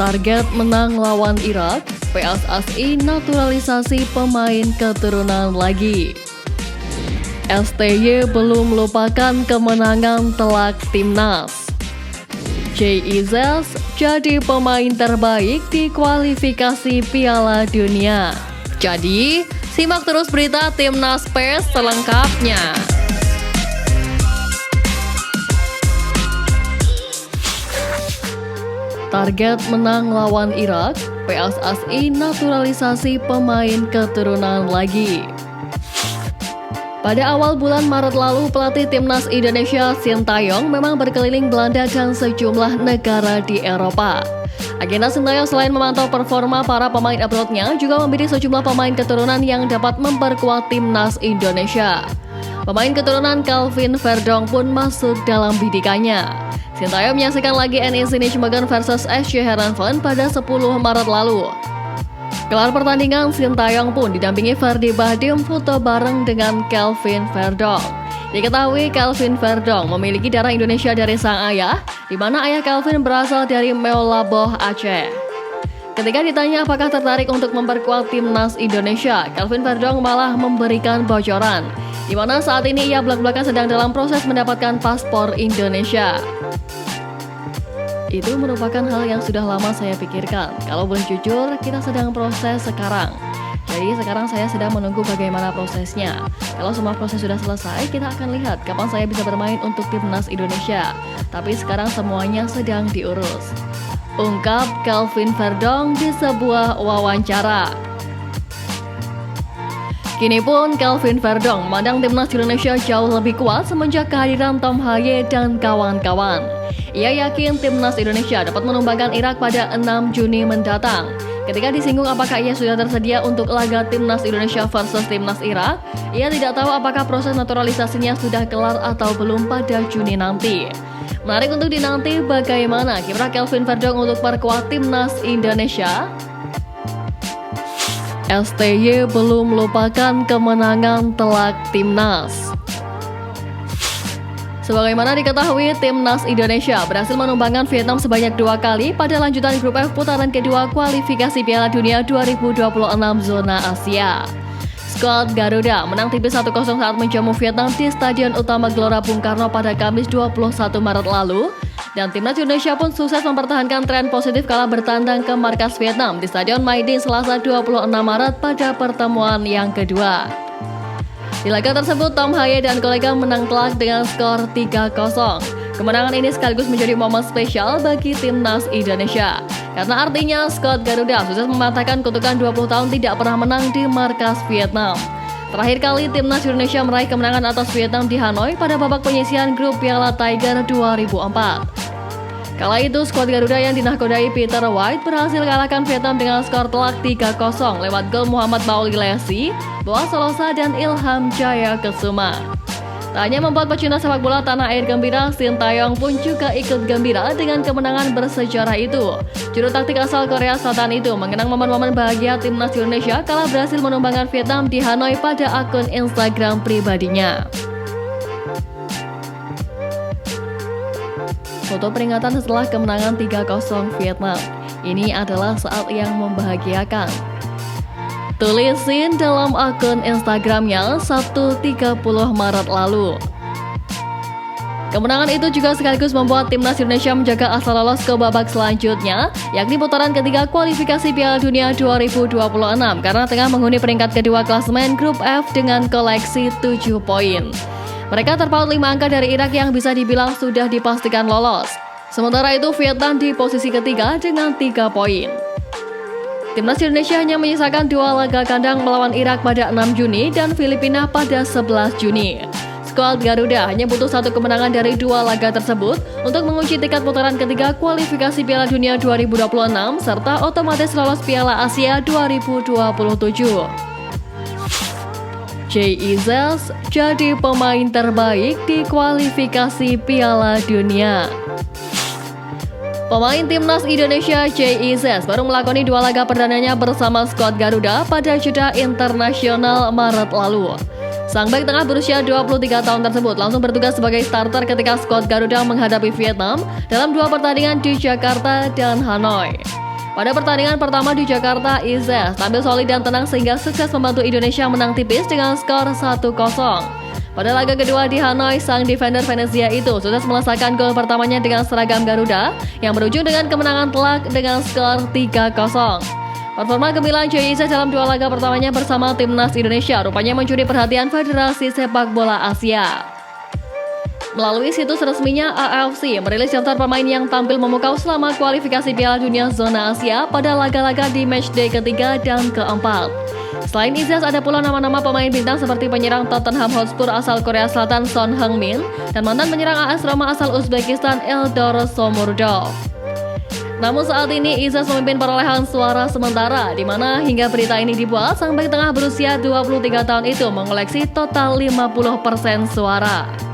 Target menang lawan Irak, PSSI naturalisasi pemain keturunan lagi. STY belum melupakan kemenangan telak timnas. JIZ jadi pemain terbaik di kualifikasi Piala Dunia. Jadi, simak terus berita Timnas PES selengkapnya. Target menang lawan Irak, PSSI naturalisasi pemain keturunan lagi. Pada awal bulan Maret lalu, pelatih Timnas Indonesia Sintayong memang berkeliling Belanda dan sejumlah negara di Eropa. Agenda Sintayong selain memantau performa para pemain abroadnya, juga membidik sejumlah pemain keturunan yang dapat memperkuat Timnas Indonesia. Pemain keturunan Calvin Verdong pun masuk dalam bidikannya. Sintayong menyaksikan lagi NEC Nijmegen versus SC Heerenveen pada 10 Maret lalu. Gelar pertandingan, Sintayong pun didampingi Ferdy Bahdim foto bareng dengan Calvin Verdong. Diketahui Calvin Verdong memiliki darah Indonesia dari sang ayah, di mana ayah Calvin berasal dari Meulaboh, Aceh. Ketika ditanya apakah tertarik untuk memperkuat Timnas Indonesia, Calvin Verdong malah memberikan bocoran, di mana saat ini ia belak-belakan sedang dalam proses mendapatkan paspor Indonesia. Itu merupakan hal yang sudah lama saya pikirkan. Kalau boleh jujur, kita sedang proses sekarang. Jadi sekarang saya sedang menunggu bagaimana prosesnya. Kalau semua proses sudah selesai, kita akan lihat kapan saya bisa bermain untuk Timnas Indonesia. Tapi sekarang semuanya sedang diurus. Ungkap Calvin Verdong di sebuah wawancara. Kini pun Calvin Verdong memandang Timnas Indonesia jauh lebih kuat semenjak kehadiran Tom Haye dan kawan-kawan. Ia yakin Timnas Indonesia dapat menumbangkan Irak pada 6 Juni mendatang. Ketika disinggung apakah ia sudah tersedia untuk laga Timnas Indonesia versus Timnas Irak, ia tidak tahu apakah proses naturalisasinya sudah kelar atau belum pada Juni nanti. Menarik untuk dinanti bagaimana kiprah Calvin Verdong untuk perkuat Timnas Indonesia. STY belum melupakan kemenangan telak timnas. Sebagaimana diketahui, Timnas Indonesia berhasil menumbangkan Vietnam sebanyak 2 kali pada lanjutan grup F putaran kedua kualifikasi Piala Dunia 2026 zona Asia. Skuad Garuda menang tipis 1-0 saat menjamu Vietnam di Stadion Utama Gelora Bung Karno pada Kamis 21 Maret lalu. Dan Timnas Indonesia pun sukses mempertahankan tren positif kala bertandang ke markas Vietnam di Stadion Maidin Selasa 26 Maret pada pertemuan yang kedua. Di laga tersebut, Tom Haye dan kolega menang telak dengan skor 3-0. Kemenangan ini sekaligus menjadi momen spesial bagi Timnas Indonesia. Karena artinya skuad Garuda sukses mematahkan kutukan 20 tahun tidak pernah menang di markas Vietnam. Terakhir kali Timnas Indonesia meraih kemenangan atas Vietnam di Hanoi pada babak penyisihan grup Piala Tiger 2004. Kala itu, skuad Garuda yang dinahkodai Peter White berhasil kalahkan Vietnam dengan skor telak 3-0 lewat gol Muhammad Bauli Lesi, Boa Solosa, dan Ilham Jaya Kesuma. Tak hanya membuat pecinta sepak bola tanah air gembira, Sintayong pun juga ikut gembira dengan kemenangan bersejarah itu. Juru taktik asal Korea Selatan itu mengenang momen-momen bahagia Timnas Indonesia kala berhasil menumbangkan Vietnam di Hanoi pada akun Instagram pribadinya. Foto peringatan setelah kemenangan 3-0 Vietnam. Ini adalah saat yang membahagiakan. Tulisin dalam akun Instagramnya Sabtu 30 Maret lalu. Kemenangan itu juga sekaligus membuat Timnas Indonesia menjaga asa lolos ke babak selanjutnya, yakni putaran ketiga kualifikasi Piala Dunia 2026 karena tengah menghuni peringkat kedua klasemen grup F dengan koleksi 7 poin. Mereka terpaut 5 angka dari Irak yang bisa dibilang sudah dipastikan lolos. Sementara itu Vietnam di posisi ketiga dengan 3 poin. Timnas Indonesia hanya menyisakan 2 laga kandang melawan Irak pada 6 Juni dan Filipina pada 11 Juni. Skuad Garuda hanya butuh 1 kemenangan dari 2 laga tersebut untuk mengunci tiket putaran ketiga kualifikasi Piala Dunia 2026 serta otomatis lolos Piala Asia 2027. JIZ jadi pemain terbaik di kualifikasi Piala Dunia. Pemain Timnas Indonesia JIZ baru melakoni 2 laga perdananya bersama skuad Garuda pada jeda internasional Maret lalu. Sang bek tengah berusia 23 tahun tersebut langsung bertugas sebagai starter ketika skuad Garuda menghadapi Vietnam dalam 2 pertandingan di Jakarta dan Hanoi. Pada pertandingan pertama di Jakarta, Izas tampil solid dan tenang sehingga sukses membantu Indonesia menang tipis dengan skor 1-0. Pada laga kedua di Hanoi, sang defender Venezia itu sukses melesakkan gol pertamanya dengan seragam Garuda yang berujung dengan kemenangan telak dengan skor 3-0. Performa gemilang Joy Izas dalam dua laga pertamanya bersama timnas Indonesia rupanya mencuri perhatian Federasi Sepak Bola Asia. Melalui situs resminya AFC merilis daftar pemain yang tampil memukau selama kualifikasi Piala Dunia Zona Asia pada laga-laga di matchday ketiga dan keempat. Selain Izas, ada pula nama-nama pemain bintang seperti penyerang Tottenham Hotspur asal Korea Selatan Son Heung-min dan mantan penyerang AS Roma asal Uzbekistan Eldor Shomurodov. Namun saat ini Izas memimpin perolehan suara sementara, di mana hingga berita ini dibuat, sang bek tengah berusia 23 tahun itu mengoleksi total 50% suara.